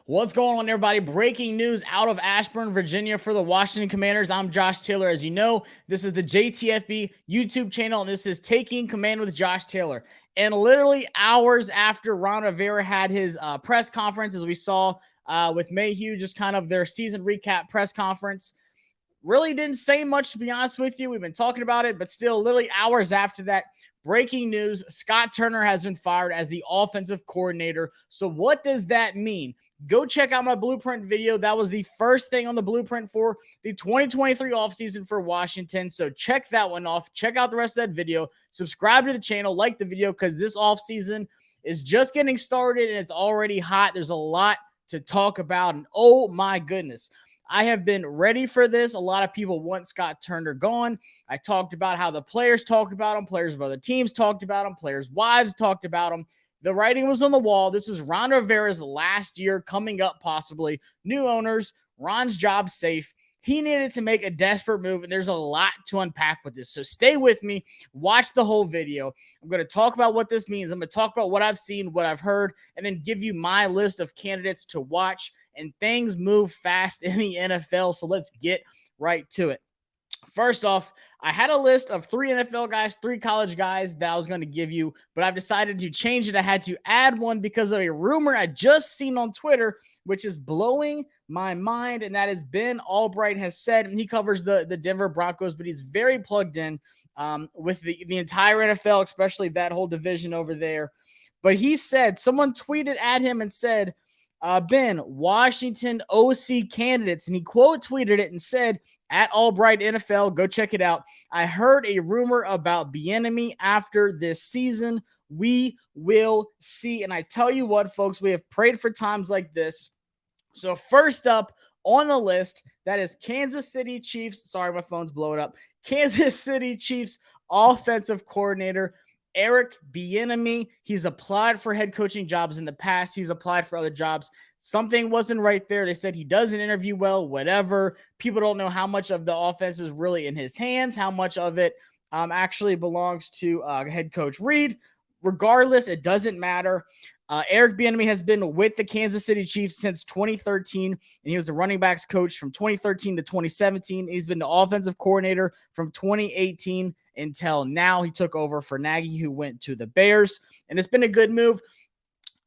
What's going on, everybody? Breaking news out of Ashburn, Virginia for the Washington Commanders. I'm Josh Taylor. As you know, this is the JTFB YouTube channel, and this is Taking Command with Josh Taylor. And literally hours after Ron Rivera had his press conference, as we saw with Mayhew, just kind of their season recap press conference, really didn't say much, to be honest with you. We've been talking about it, but still, literally hours after that, breaking news, Scott Turner has been fired as the offensive coordinator. So what does that mean? Go check out my blueprint video. That was the first thing on the blueprint for the 2023 offseason for Washington. So check that one off. Check out the rest of that video. Subscribe to the channel. Like the video, because this offseason is just getting started and it's already hot. There's a lot to talk about. And oh my goodness, I have been ready for this. A lot of people want Scott Turner gone. I talked about how the players talked about him, players of other teams talked about him, players' wives talked about him. The writing was on the wall. This was Ron Rivera's last year coming up, possibly. New owners, Ron's job safe. He needed to make a desperate move, and there's a lot to unpack with this. So stay with me. Watch the whole video. I'm going to talk about what this means. I'm going to talk about what I've seen, what I've heard, and then give you my list of candidates to watch. And things move fast in the NFL, so let's get right to it. First off, I had a list of 3 NFL guys, 3 college guys that I was going to give you, but I've decided to change it. I had to add one because of a rumor I just seen on Twitter, which is blowing my mind, and that is Ben Albright has said, and he covers the Denver Broncos, but he's very plugged in with the entire NFL, especially that whole division over there. But he said, someone tweeted at him and said, Ben, Washington OC candidates, and he quote tweeted it and said, at Albright NFL, go check it out. I heard a rumor about Bieniemy after this season. We will see. And I tell you what, folks, we have prayed for times like this. So first up on the list, that is Kansas City Chiefs. Sorry, my phone's blowing up. Kansas City Chiefs offensive coordinator Eric Bieniemy. He's applied for head coaching jobs in the past. He's applied for other jobs. Something wasn't right there. They said he doesn't interview well, whatever. People don't know how much of the offense is really in his hands, how much of it actually belongs to head coach Reed. Regardless, it doesn't matter. Eric Bieniemy has been with the Kansas City Chiefs since 2013, and he was the running backs coach from 2013 to 2017. He's been the offensive coordinator from 2018 until now. He took over for Nagy, who went to the Bears, and it's been a good move.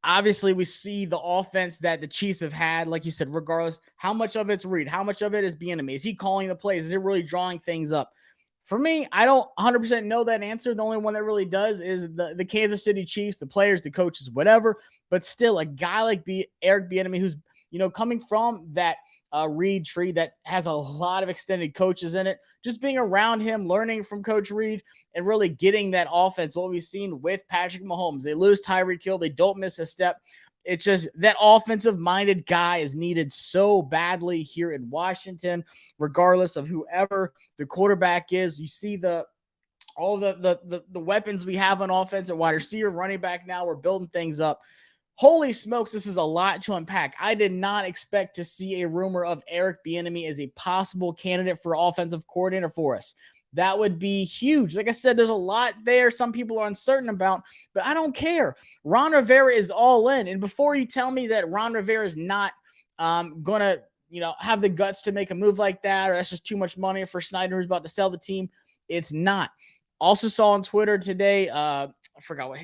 Obviously, we see the offense that the Chiefs have had, like you said, regardless, how much of it's Reed, how much of it is Bieniemy? Is he calling the plays? Is he really drawing things up? For me, I don't 100% know that answer. The only one that really does is the Kansas City Chiefs, the players, the coaches, whatever. But still, a guy like Eric Bieniemy, who's coming from that Reed tree that has a lot of extended coaches in it, just being around him, learning from Coach Reed, and really getting that offense. What we've seen with Patrick Mahomes, they lose Tyreek Hill, they don't miss a step. It's just that offensive-minded guy is needed so badly here in Washington, regardless of whoever the quarterback is. You see all the weapons we have on offense at wide receiver, running back now. We're building things up. Holy smokes, this is a lot to unpack. I did not expect to see a rumor of Eric Bieniemy as a possible candidate for offensive coordinator for us. That would be huge. Like I said, there's a lot there some people are uncertain about, but I don't care. Ron Rivera is all in. And before you tell me that Ron Rivera is not going to have the guts to make a move like that, or that's just too much money for Snyder, who's about to sell the team, it's not. Also saw on Twitter today, I forgot what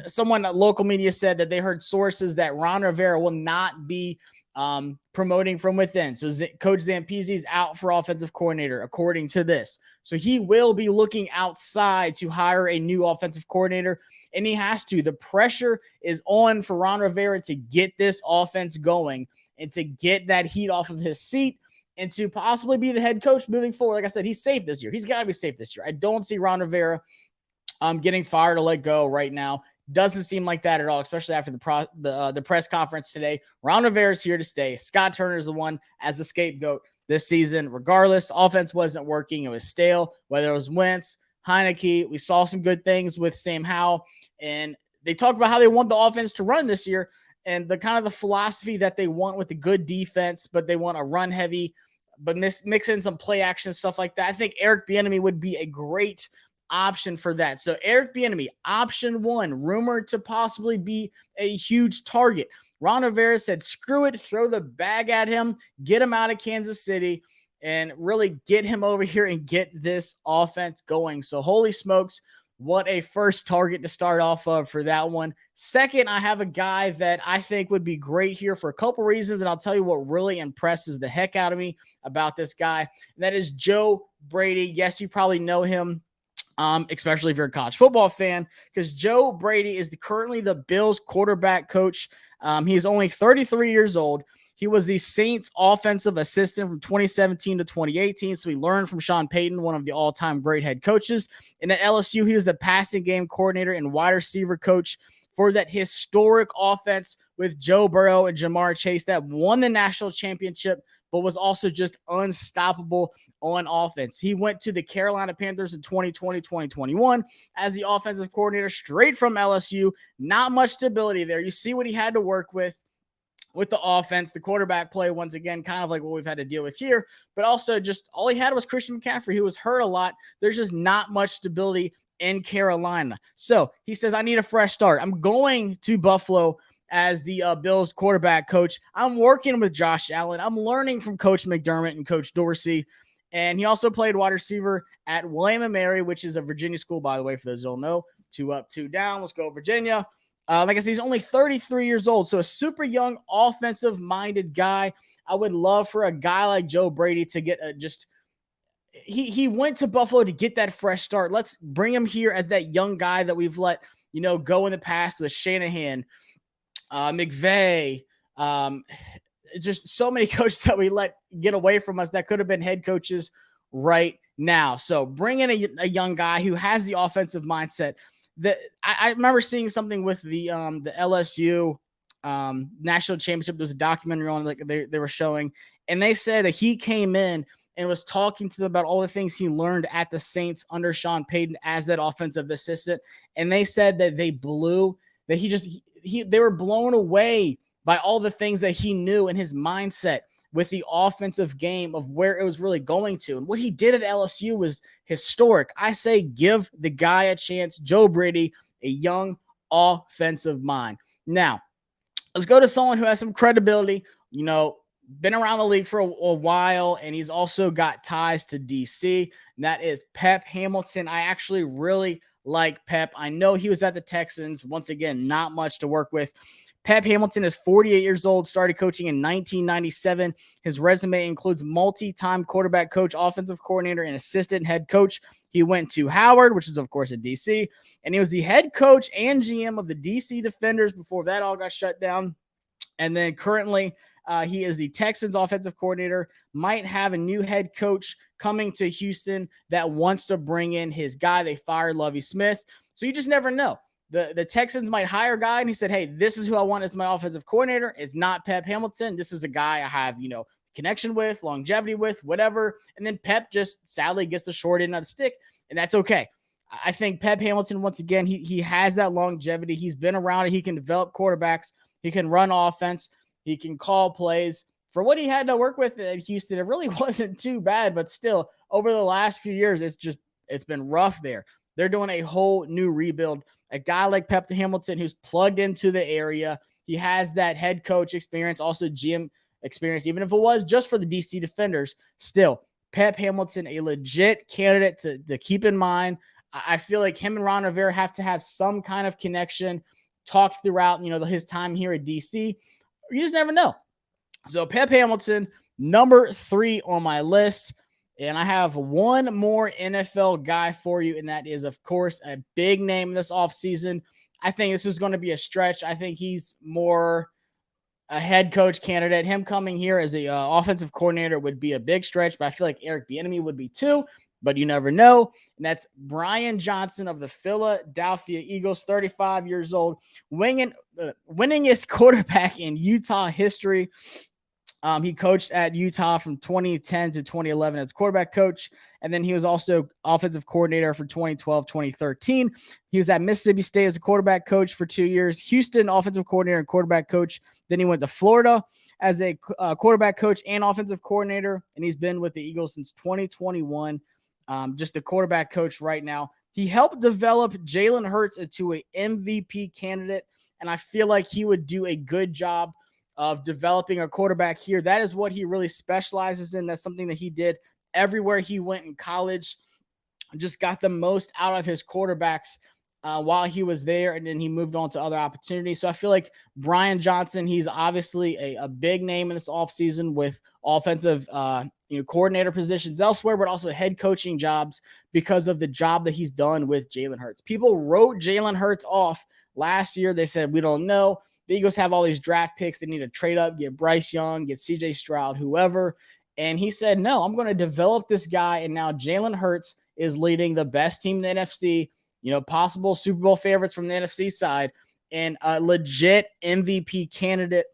someone at local media said that they heard sources that Ron Rivera will not be promoting from within. So Coach Zampese is out for offensive coordinator, according to this. So he will be looking outside to hire a new offensive coordinator, and he has to. The pressure is on for Ron Rivera to get this offense going and to get that heat off of his seat and to possibly be the head coach moving forward. Like I said, he's safe this year. He's got to be safe this year. I don't see Ron Rivera getting fired or let go right now. Doesn't seem like that at all, especially after the press conference today. Ron Rivera is here to stay. Scott Turner is the one as the scapegoat this season. Regardless, offense wasn't working. It was stale, whether it was Wentz, Heineke. We saw some good things with Sam Howell, and they talked about how they want the offense to run this year and the kind of the philosophy that they want with the good defense, but they want a run heavy, but mix in some play action, stuff like that. I think Eric Bieniemy would be a great option for that. So Eric Bieniemy, option one, rumored to possibly be a huge target. Ron Rivera said, screw it, throw the bag at him, get him out of Kansas City, and really get him over here and get this offense going. So holy smokes, what a first target to start off of for that one. Second, I have a guy that I think would be great here for a couple reasons, and I'll tell you what really impresses the heck out of me about this guy. And that is Joe Brady. Yes, you probably know him, especially if you're a college football fan, because Joe Brady is currently the Bills quarterback coach. He is only 33 years old. He was the Saints offensive assistant from 2017 to 2018. So he learned from Sean Payton, one of the all-time great head coaches. And at LSU, he was the passing game coordinator and wide receiver coach for that historic offense with Joe Burrow and Jamar Chase that won the national championship, but was also just unstoppable on offense. He went to the Carolina Panthers in 2020, 2021 as the offensive coordinator straight from LSU. Not much stability there. You see what he had to work with the offense, the quarterback play, once again, kind of like what we've had to deal with here, but also just all he had was Christian McCaffrey, who was hurt a lot. There's just not much stability in Carolina. So he says, I need a fresh start. I'm going to Buffalo as the Bills quarterback coach. I'm working with Josh Allen. I'm learning from Coach McDermott and Coach Dorsey. And he also played wide receiver at William & Mary, which is a Virginia school, by the way, for those who don't know. 2 up, 2 down. Let's go, Virginia. Like I said, he's only 33 years old, so a super young, offensive-minded guy. I would love for a guy like Joe Brady to get he went to Buffalo to get that fresh start. Let's bring him here as that young guy that we've let, go in the past with Shanahan, McVay, just so many coaches that we let get away from us that could have been head coaches right now. So bring in a young guy who has the offensive mindset. I remember seeing something with the LSU national championship. There was a documentary on, like they were showing, and they said that he came in and was talking to them about all the things he learned at the Saints under Sean Payton as that offensive assistant. And they said that they were blown away by all the things that he knew in his mindset with the offensive game of where it was really going to. And what he did at LSU was historic. I say give the guy a chance, Joe Brady, a young offensive mind. Now, let's go to someone who has some credibility, been around the league for a while, and he's also got ties to DC, and that is Pep Hamilton. I actually really like Pep. I know he was at the Texans. Once again, not much to work with. Pep Hamilton is 48 years old, started coaching in 1997. His resume includes multi-time quarterback coach, offensive coordinator, and assistant head coach. He went to Howard, which is, of course, in D.C., and he was the head coach and GM of the D.C. Defenders before that all got shut down. And then currently, he is the Texans offensive coordinator, might have a new head coach coming to Houston that wants to bring in his guy. They fired Lovie Smith. So you just never know. The Texans might hire a guy, and he said, hey, this is who I want as my offensive coordinator. It's not Pep Hamilton. This is a guy I have, connection with, longevity with, whatever. And then Pep just sadly gets the short end of the stick, and that's okay. I think Pep Hamilton, once again, he has that longevity. He's been around it. He can develop quarterbacks. He can run offense. He can call plays. For what he had to work with at Houston, it really wasn't too bad, but still, over the last few years, it's been rough there. They're doing a whole new rebuild. A guy like Pep Hamilton who's plugged into the area. He has that head coach experience, also GM experience, even if it was just for the DC Defenders. Still, Pep Hamilton, a legit candidate to keep in mind. I feel like him and Ron Rivera have to have some kind of connection, talk throughout, his time here at DC. You just never know. So Pep Hamilton, number 3 on my list. And I have one more NFL guy for you, and that is, of course, a big name this offseason. I think this is going to be a stretch. I think he's more a head coach candidate. Him coming here as a offensive coordinator would be a big stretch, but I feel like Eric Bieniemy would be too, but you never know. And that's Brian Johnson of the Philadelphia Eagles, 35 years old, winningest quarterback in Utah history. He coached at Utah from 2010 to 2011 as quarterback coach. And then he was also offensive coordinator for 2012, 2013. He was at Mississippi State as a quarterback coach for 2 years, Houston offensive coordinator and quarterback coach. Then he went to Florida as a quarterback coach and offensive coordinator. And he's been with the Eagles since 2021. Just the quarterback coach right now. He helped develop Jalen Hurts into an MVP candidate, and I feel like he would do a good job of developing a quarterback here. That is what he really specializes in. That's something that he did everywhere he went in college. Just got the most out of his quarterbacks while he was there, and then he moved on to other opportunities. So I feel like Brian Johnson, he's obviously a big name in this offseason with offensive coordinator positions elsewhere, but also head coaching jobs because of the job that he's done with Jalen Hurts. People wrote Jalen Hurts off last year. They said, we don't know. The Eagles have all these draft picks. They need to trade up, get Bryce Young, get CJ Stroud, whoever. And he said, no, I'm going to develop this guy. And now Jalen Hurts is leading the best team in the NFC, possible Super Bowl favorites from the NFC side, and a legit MVP candidate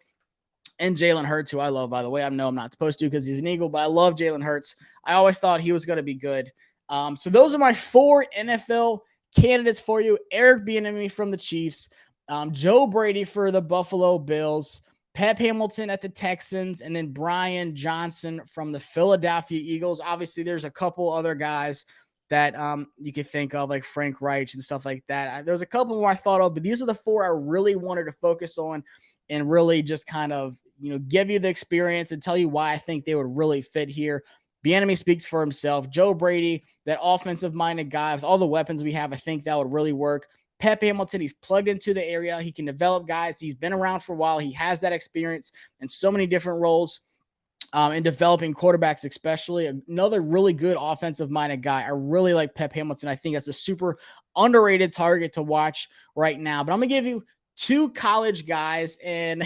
in Jalen Hurts, who I love, by the way. I know I'm not supposed to because he's an Eagle, but I love Jalen Hurts. I always thought he was going to be good. So those are my 4 NFL candidates for you. Eric Bieniemy from the Chiefs, Joe Brady for the Buffalo Bills, Pep Hamilton at the Texans, and then Brian Johnson from the Philadelphia Eagles. Obviously, there's a couple other guys that you could think of, like Frank Reich and stuff like that. There's a couple more I thought of, but these are the 4 I really wanted to focus on and really just kind of, give you the experience and tell you why I think they would really fit here. Bieniemy speaks for himself. Joe Brady, that offensive-minded guy with all the weapons we have, I think that would really work. Pep Hamilton, he's plugged into the area. He can develop guys. He's been around for a while. He has that experience in so many different roles. In developing quarterbacks, especially. Another really good offensive-minded guy. I really like Pep Hamilton. I think that's a super underrated target to watch right now. But I'm going to give you 2 college guys, and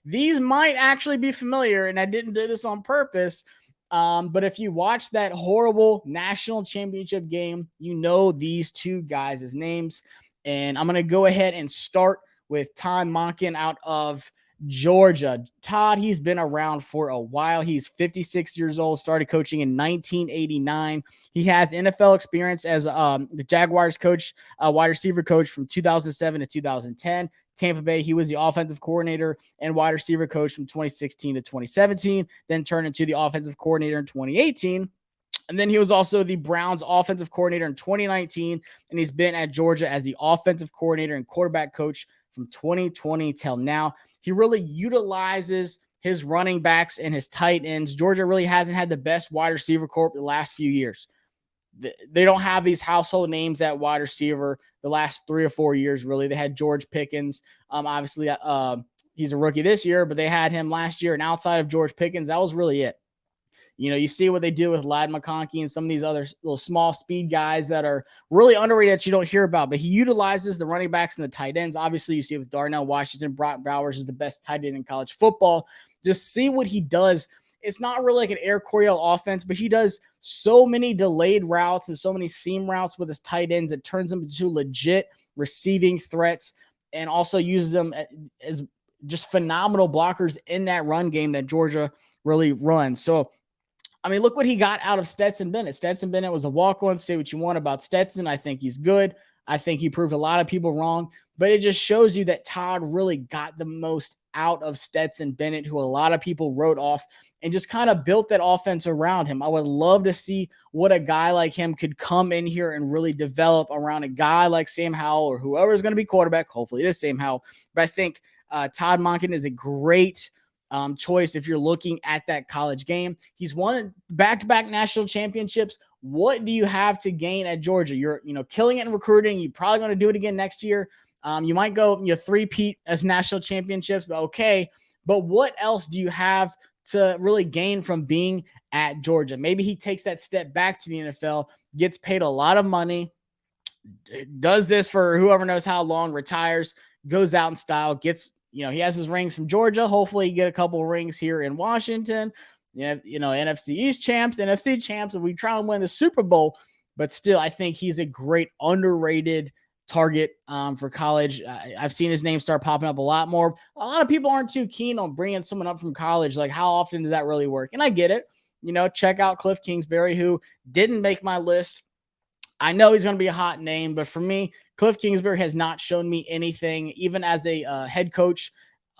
these might actually be familiar, and I didn't do this on purpose. But if you watch that horrible national championship game, these 2 guys' names. And I'm going to go ahead and start with Todd Monken out of Georgia. Todd, he's been around for a while. He's 56 years old, started coaching in 1989. He has NFL experience as the Jaguars coach, wide receiver coach from 2007 to 2010. Tampa Bay, he was the offensive coordinator and wide receiver coach from 2016 to 2017, then turned into the offensive coordinator in 2018. And then he was also the Browns offensive coordinator in 2019, and he's been at Georgia as the offensive coordinator and quarterback coach from 2020 till now. He really utilizes his running backs and his tight ends. Georgia really hasn't had the best wide receiver corps the last few years. They don't have these household names at wide receiver the last 3 or 4 years, really. They had George Pickens. Obviously, he's a rookie this year, but they had him last year. And outside of George Pickens, that was really it. You see what they do with Ladd McConkey and some of these other little small speed guys that are really underrated that you don't hear about. But he utilizes the running backs and the tight ends. Obviously, you see it with Darnell Washington. Brock Bowers is the best tight end in college football. Just see what he does. It's not really like an Air Coryell offense, but he does so many delayed routes and so many seam routes with his tight ends. It turns them into legit receiving threats and also uses them as just phenomenal blockers in that run game that Georgia really runs. So, look what he got out of Stetson Bennett. Stetson Bennett was a walk-on. Say what you want about Stetson. I think he's good. I think he proved a lot of people wrong. But it just shows you that Todd really got the most out of Stetson Bennett, who a lot of people wrote off, and just kind of built that offense around him. I would love to see what a guy like him could come in here and really develop around a guy like Sam Howell or whoever is going to be quarterback. Hopefully it is Sam Howell. But I think Todd Monken is a great choice if you're looking at that college game. He's won back-to-back national championships. What do you have to gain at Georgia? You're killing it in recruiting. You're probably going to do it again next year. You might go three-peat as national championships, but okay. But what else do you have to really gain from being at Georgia? Maybe he takes that step back to the NFL, gets paid a lot of money, does this for whoever knows how long, retires, goes out in style, gets he has his rings from Georgia. Hopefully you get a couple rings here in Washington. NFC East champs, NFC champs, and we try and win the Super Bowl. But still, I think he's a great underrated target for college. I've seen his name start popping up a lot more. A lot of people aren't too keen on bringing someone up from college. Like, how often does that really work? And I get it. Check out Cliff Kingsbury, who didn't make my list. I know he's going to be a hot name, but for me, Cliff Kingsbury has not shown me anything. Even as a head coach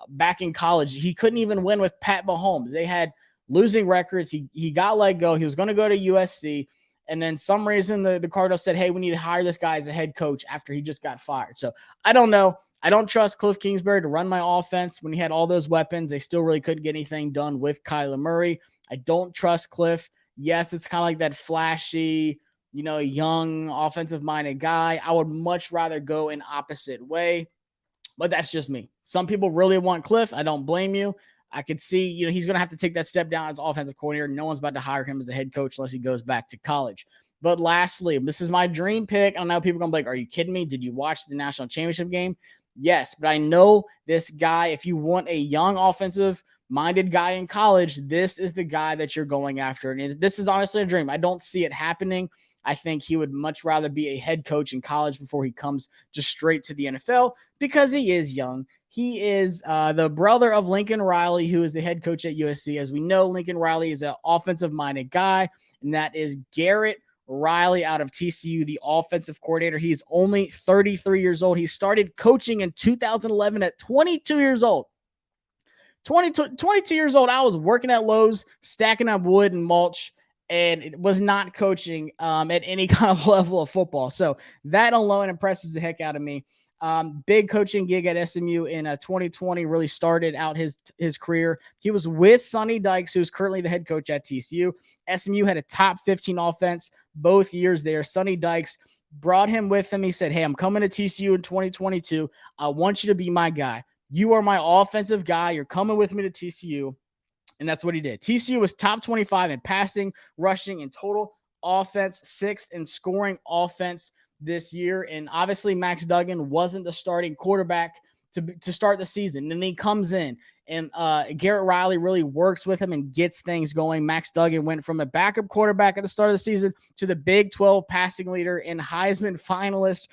back in college, he couldn't even win with Pat Mahomes. They had losing records. He got let go. He was going to go to USC. And then some reason the Cardinals said, hey, we need to hire this guy as a head coach after he just got fired. So I don't know. I don't trust Cliff Kingsbury to run my offense. When he had all those weapons, they still really couldn't get anything done with Kyler Murray. I don't trust Cliff. Yes, it's kind of like that flashy, young offensive-minded guy. I would much rather go an opposite way, but that's just me. Some people really want Cliff. I don't blame you. I could see, he's going to have to take that step down as offensive coordinator. No one's about to hire him as a head coach unless he goes back to college. But lastly, this is my dream pick. I know people are going to be like, are you kidding me? Did you watch the national championship game? Yes, but I know this guy, if you want a young offensive-minded guy in college, this is the guy that you're going after. And this is honestly a dream. I don't see it happening. I think he would much rather be a head coach in college before he comes just straight to the NFL because he is young. He is the brother of Lincoln Riley, who is the head coach at USC. As we know, Lincoln Riley is an offensive-minded guy, and that is Garrett Riley out of TCU, the offensive coordinator. He's only 33 years old. He started coaching in 2011 at 22 years old. 22 years old. I was working at Lowe's, stacking up wood and mulch, and it was not coaching at any kind of level of football. So that alone impresses the heck out of me. Big coaching gig at SMU in 2020 really started out his career. He was with Sonny Dykes, who's currently the head coach at TCU. SMU had a top 15 offense both years there. Sonny Dykes brought him with him. He said, hey, I'm coming to TCU in 2022. I want you to be my guy. You are my offensive guy. You're coming with me to TCU. And that's what he did. TCU was top 25 in passing, rushing, and total offense, 6th in scoring offense this year. And obviously Max Duggan wasn't the starting quarterback to start the season. And then he comes in and Garrett Riley really works with him and gets things going. Max Duggan went from a backup quarterback at the start of the season to the Big 12 passing leader and Heisman finalist.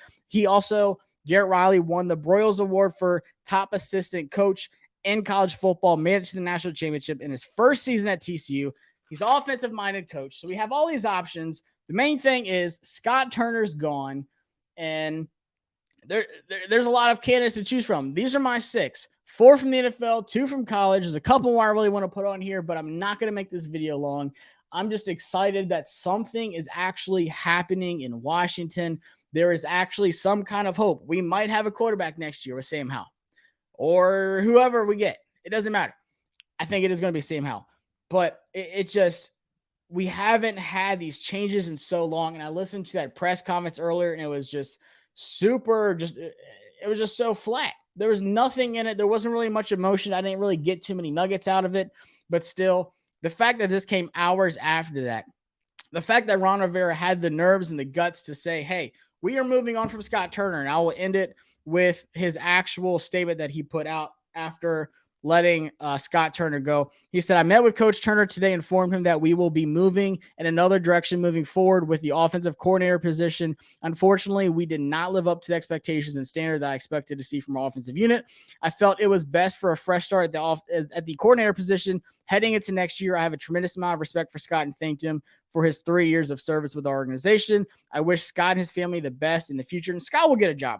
Garrett Riley won the Broyles Award for top assistant coach in college football, made it to the national championship in his first season at TCU. He's an offensive-minded coach. So we have all these options. The main thing is Scott Turner's gone, and there's a lot of candidates to choose from. These are my 6. 4 from the NFL, 2 from college. There's a couple more I really want to put on here, but I'm not going to make this video long. I'm just excited that something is actually happening in Washington. There is actually some kind of hope. We might have a quarterback next year with Sam Howell or whoever we get. It doesn't matter. I think it is going to be Sam Howell. But we haven't had these changes in so long. And I listened to that press conference earlier, and it was just it was just so flat. There was nothing in it. There wasn't really much emotion. I didn't really get too many nuggets out of it. But still, the fact that this came hours after that, the fact that Ron Rivera had the nerves and the guts to say, hey, we are moving on from Scott Turner. And I will end it with his actual statement that he put out after letting Scott Turner go. He said, I met with Coach Turner today, informed him that we will be moving in another direction moving forward with the offensive coordinator position. Unfortunately, we did not live up to the expectations and standard that I expected to see from our offensive unit. I felt it was best for a fresh start at the coordinator position. Heading into next year, I have a tremendous amount of respect for Scott and thanked him for his 3 years of service with our organization. I wish Scott and his family the best in the future, and Scott will get a job.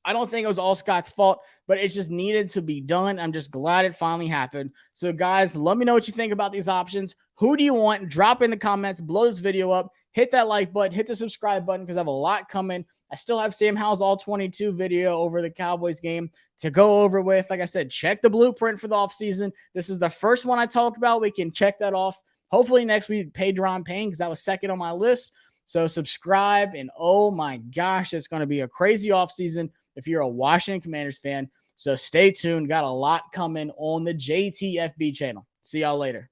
I don't think it was all Scott's fault, but it just needed to be done. I'm just glad it finally happened. So, guys, let me know what you think about these options. Who do you want? Drop in the comments, blow this video up, hit that like button, hit the subscribe button because I have a lot coming. I still have Sam Howell's All-22 video over the Cowboys game to go over with. Like I said, check the blueprint for the offseason. This is the first one I talked about. We can check that off. Hopefully next week, Pedron Payne, because that was second on my list. So subscribe, and oh my gosh, it's going to be a crazy offseason if you're a Washington Commanders fan. So stay tuned. Got a lot coming on the JTFB channel. See y'all later.